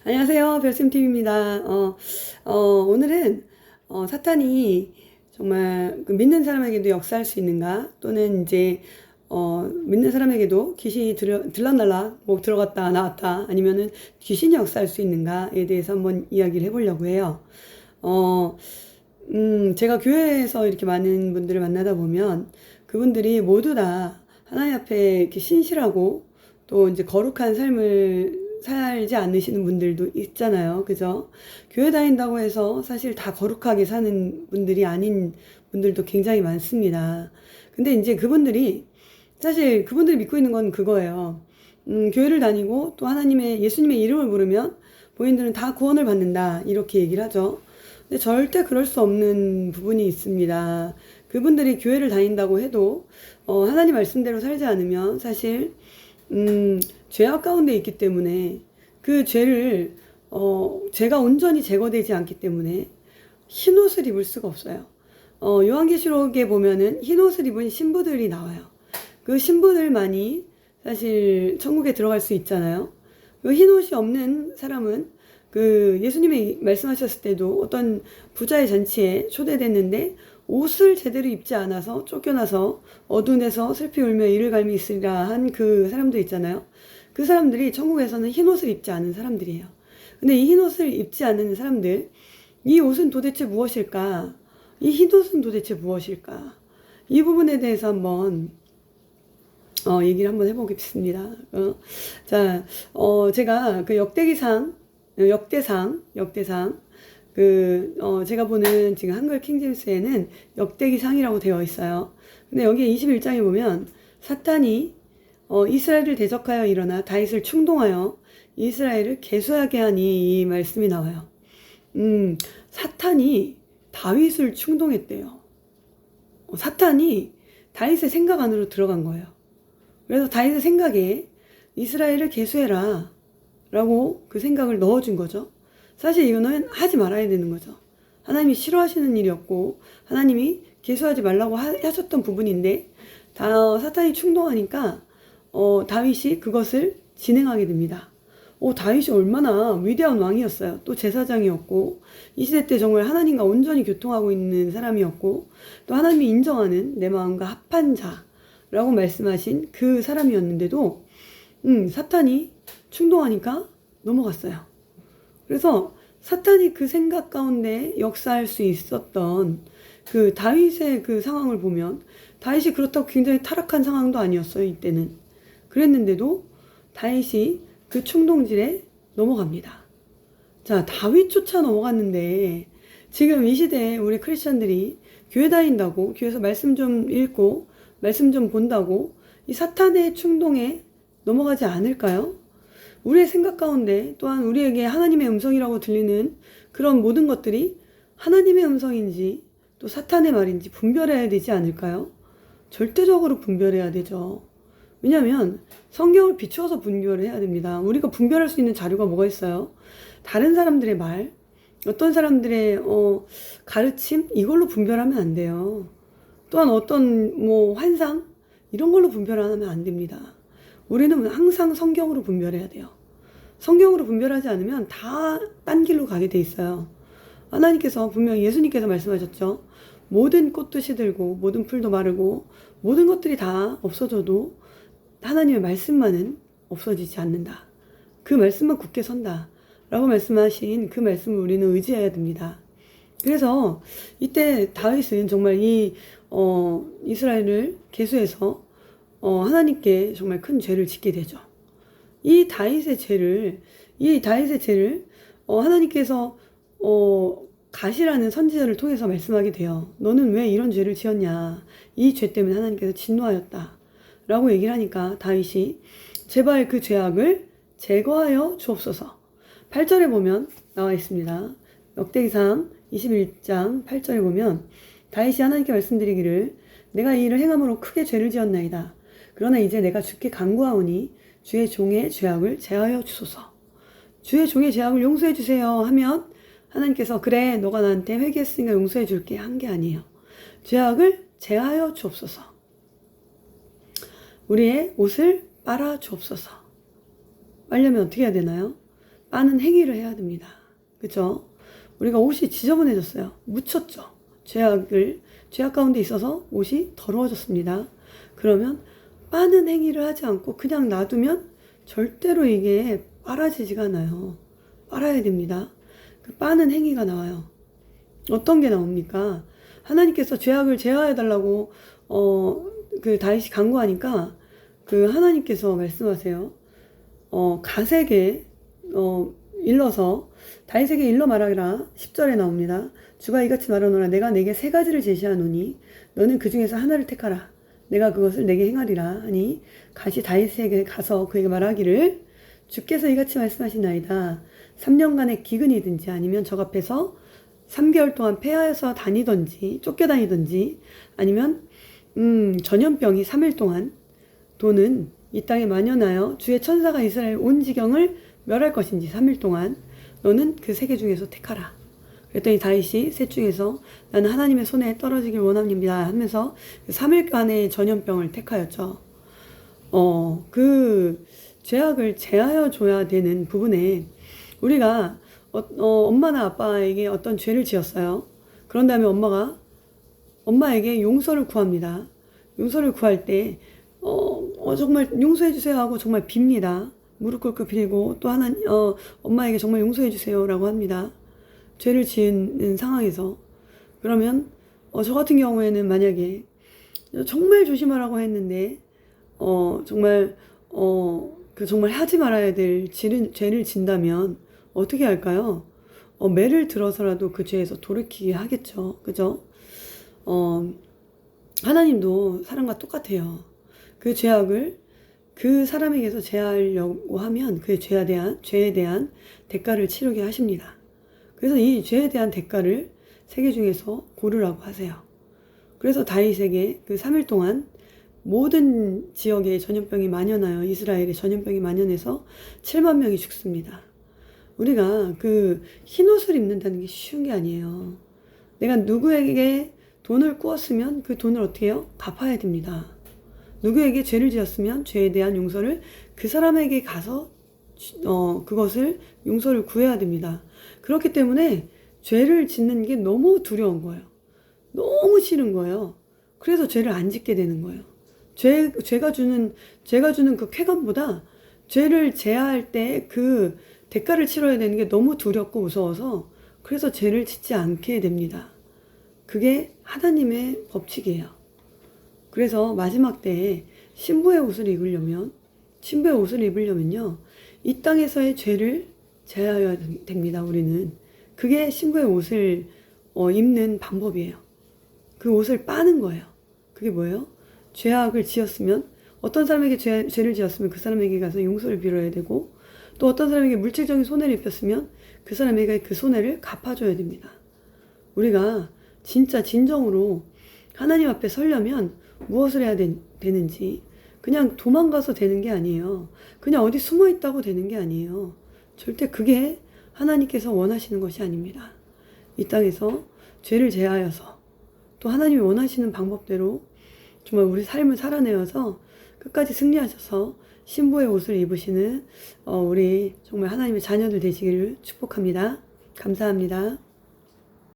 안녕하세요. 별쌤TV입니다. 오늘은 사탄이 정말 그 믿는 사람에게도 역사할 수 있는가, 또는 이제 믿는 사람에게도 귀신이 들락날락 뭐 들어갔다 나왔다, 아니면은 귀신이 역사할 수 있는가에 대해서 한번 이야기를 해보려고 해요. 어, 제가 교회에서 이렇게 많은 분들을 만나다 보면 그분들이 모두 다 하나님 앞에 이렇게 신실하고 또 이제 거룩한 삶을 살지 않으시는 분들도 있잖아요. 그죠? 교회 다닌다고 해서 사실 다 거룩하게 사는 분들이 아닌 분들도 굉장히 많습니다. 근데 이제 그분들이 사실 그분들이 믿고 있는 건 그거예요. 교회를 다니고 또 예수님의 이름을 부르면 본인들은 다 구원을 받는다, 이렇게 얘기를 하죠. 근데 절대 그럴 수 없는 부분이 있습니다. 그분들이 교회를 다닌다고 해도 하나님 말씀대로 살지 않으면 사실 죄악 가운데 있기 때문에 그 죄가 온전히 제거되지 않기 때문에 흰옷을 입을 수가 없어요. 요한계시록에 보면은 흰옷을 입은 신부들이 나와요. 그 신부들만이 사실 천국에 들어갈 수 있잖아요. 그 흰옷이 없는 사람은 그 예수님이 말씀하셨을 때도 어떤 부자의 잔치에 초대됐는데 옷을 제대로 입지 않아서 쫓겨나서 어두운데서 슬피 울며 이를 갈미 있으리라 한 그 사람들 있잖아요. 그 사람들이 천국에서는 흰옷을 입지 않은 사람들이에요. 근데 이 흰옷을 입지 않는 사람들, 이 옷은 도대체 무엇일까? 이 흰옷은 도대체 무엇일까? 이 부분에 대해서 한번 얘기를 한번 해보겠습니다. 자, 제가 그 역대상, 제가 보는 지금 한글 킹제임스에는 역대기상이라고 되어 있어요. 근데 여기 21장에 보면 사탄이 이스라엘을 대적하여 일어나 다윗을 충동하여 이스라엘을 계수하게 하니, 이 말씀이 나와요. 사탄이 다윗을 충동했대요. 사탄이 다윗의 생각 안으로 들어간 거예요. 그래서 다윗의 생각에 이스라엘을 계수해라 라고 그 생각을 넣어준 거죠. 사실 이거는 하지 말아야 되는 거죠. 하나님이 싫어하시는 일이었고 하나님이 계수하지 말라고 하셨던 부분인데 사탄이 충동하니까 다윗이 그것을 진행하게 됩니다. 다윗이 얼마나 위대한 왕이었어요. 또 제사장이었고 이 시대 때 정말 하나님과 온전히 교통하고 있는 사람이었고 또 하나님이 인정하는 내 마음과 합한 자라고 말씀하신 그 사람이었는데도 사탄이 충동하니까 넘어갔어요. 그래서 사탄이 그 생각 가운데 역사할 수 있었던 그 다윗의 그 상황을 보면 다윗이 그렇다고 굉장히 타락한 상황도 아니었어요. 이때는. 그랬는데도 다윗이 그 충동질에 넘어갑니다. 자, 다윗조차 넘어갔는데 지금 이 시대에 우리 크리스천들이 교회 다닌다고, 교회에서 말씀 좀 읽고 말씀 좀 본다고 이 사탄의 충동에 넘어가지 않을까요? 우리의 생각 가운데 또한 우리에게 하나님의 음성이라고 들리는 그런 모든 것들이 하나님의 음성인지 또 사탄의 말인지 분별해야 되지 않을까요? 절대적으로 분별해야 되죠. 왜냐하면 성경을 비추어서 분별해야 됩니다. 우리가 분별할 수 있는 자료가 뭐가 있어요? 다른 사람들의 말, 어떤 사람들의 가르침, 이걸로 분별하면 안 돼요. 또한 어떤 환상, 이런 걸로 분별하면 안 됩니다. 우리는 항상 성경으로 분별해야 돼요. 성경으로 분별하지 않으면 다 딴 길로 가게 돼 있어요. 하나님께서 분명히 예수님께서 말씀하셨죠. 모든 꽃도 시들고 모든 풀도 마르고 모든 것들이 다 없어져도 하나님의 말씀만은 없어지지 않는다. 그 말씀만 굳게 선다 라고 말씀하신 그 말씀을 우리는 의지해야 됩니다. 그래서 이때 다윗은 정말 이스라엘을 계수해서 하나님께 정말 큰 죄를 짓게 되죠. 이 다윗의 죄를 하나님께서 가시라는 선지자를 통해서 말씀하게 돼요. 너는 왜 이런 죄를 지었냐? 이 죄 때문에 하나님께서 진노하였다 라고 얘기를 하니까 다윗이 제발 그 죄악을 제거하여 주옵소서. 8절에 보면 나와 있습니다. 역대기상 21장 8절에 보면 다윗이 하나님께 말씀드리기를 내가 이 일을 행함으로 크게 죄를 지었나이다. 그러나 이제 내가 주께 간구하오니 주의 종의 죄악을 제하여 주소서. 주의 종의 죄악을 용서해 주세요 하면 하나님께서 그래 너가 나한테 회개했으니까 용서해 줄게 한 게 아니에요. 죄악을 제하여 주옵소서. 우리의 옷을 빨아 주옵소서. 빨려면 어떻게 해야 되나요? 빠는 행위를 해야 됩니다. 그죠? 우리가 옷이 지저분해졌어요. 묻혔죠. 죄악 가운데 있어서 옷이 더러워졌습니다. 그러면 빠는 행위를 하지 않고 그냥 놔두면 절대로 이게 빨아지지가 않아요. 빨아야 됩니다. 그 빠는 행위가 나와요. 어떤 게 나옵니까? 하나님께서 죄악을 제하해달라고 그 다윗이 간구하니까 그 하나님께서 말씀하세요. 가세게 일러서 다윗에게 일러 말하라. 10절에 나옵니다. 주가 이같이 말하노라. 내가 내게 세 가지를 제시하노니 너는 그 중에서 하나를 택하라. 내가 그것을 내게 행하리라 하니 가시 다윗에게 가서 그에게 말하기를 주께서 이같이 말씀하시나이다. 3년간의 기근이든지 아니면 적 앞에서 3개월 동안 폐하여서 다니든지 쫓겨다니든지 아니면 전염병이 3일 동안 또는 이 땅에 만연하여 주의 천사가 이스라엘 온 지경을 멸할 것인지 3일 동안 너는 그 세 개 중에서 택하라. 그랬더니 다윗이 셋 중에서 나는 하나님의 손에 떨어지길 원합니다 하면서 3일간의 전염병을 택하였죠. 그 죄악을 제하여 줘야 되는 부분에 우리가 엄마나 아빠에게 어떤 죄를 지었어요. 그런 다음에 엄마에게 용서를 구합니다. 용서를 구할 때 정말 용서해 주세요 하고 정말 빕니다. 무릎 꿇고 빌고 또 엄마에게 정말 용서해 주세요 라고 합니다. 죄를 지은 상황에서. 그러면 저 같은 경우에는 만약에 정말 조심하라고 했는데 정말 하지 말아야 될 죄를 진다면 어떻게 할까요? 매를 들어서라도 그 죄에서 돌이키게 하겠죠. 그죠? 하나님도 사람과 똑같아요. 그 죄악을 그 사람에게서 제하려고 하면 그 죄에 대한 대가를 치르게 하십니다. 그래서 이 죄에 대한 대가를 세 개 중에서 고르라고 하세요. 그래서 다윗에게 그 3일 동안 모든 지역에 전염병이 만연하여 이스라엘에 전염병이 만연해서 7만 명이 죽습니다. 우리가 그 흰옷을 입는다는 게 쉬운 게 아니에요. 내가 누구에게 돈을 꾸었으면 그 돈을 어떻게 해요? 갚아야 됩니다. 누구에게 죄를 지었으면 죄에 대한 용서를 그 사람에게 가서 그것을 용서를 구해야 됩니다. 그렇기 때문에 죄를 짓는 게 너무 두려운 거예요. 너무 싫은 거예요. 그래서 죄를 안 짓게 되는 거예요. 죄가 주는 그 쾌감보다 죄를 제하할 때 그 대가를 치러야 되는 게 너무 두렵고 무서워서 그래서 죄를 짓지 않게 됩니다. 그게 하나님의 법칙이에요. 그래서 마지막 때에 신부의 옷을 입으려면요, 이 땅에서의 죄를 제하여야 됩니다. 우리는 그게 신부의 옷을 입는 방법이에요. 그 옷을 빠는 거예요. 그게 뭐예요? 죄악을 지었으면 어떤 사람에게 죄를 지었으면 그 사람에게 가서 용서를 빌어야 되고 또 어떤 사람에게 물질적인 손해를 입혔으면 그 사람에게 그 손해를 갚아줘야 됩니다. 우리가 진짜 진정으로 하나님 앞에 서려면 무엇을 해야 되는지 그냥 도망가서 되는 게 아니에요. 그냥 어디 숨어 있다고 되는 게 아니에요. 절대 그게 하나님께서 원하시는 것이 아닙니다. 이 땅에서 죄를 제하여서 또 하나님이 원하시는 방법대로 정말 우리 삶을 살아내어서 끝까지 승리하셔서 신부의 옷을 입으시는 우리 정말 하나님의 자녀들 되시기를 축복합니다. 감사합니다.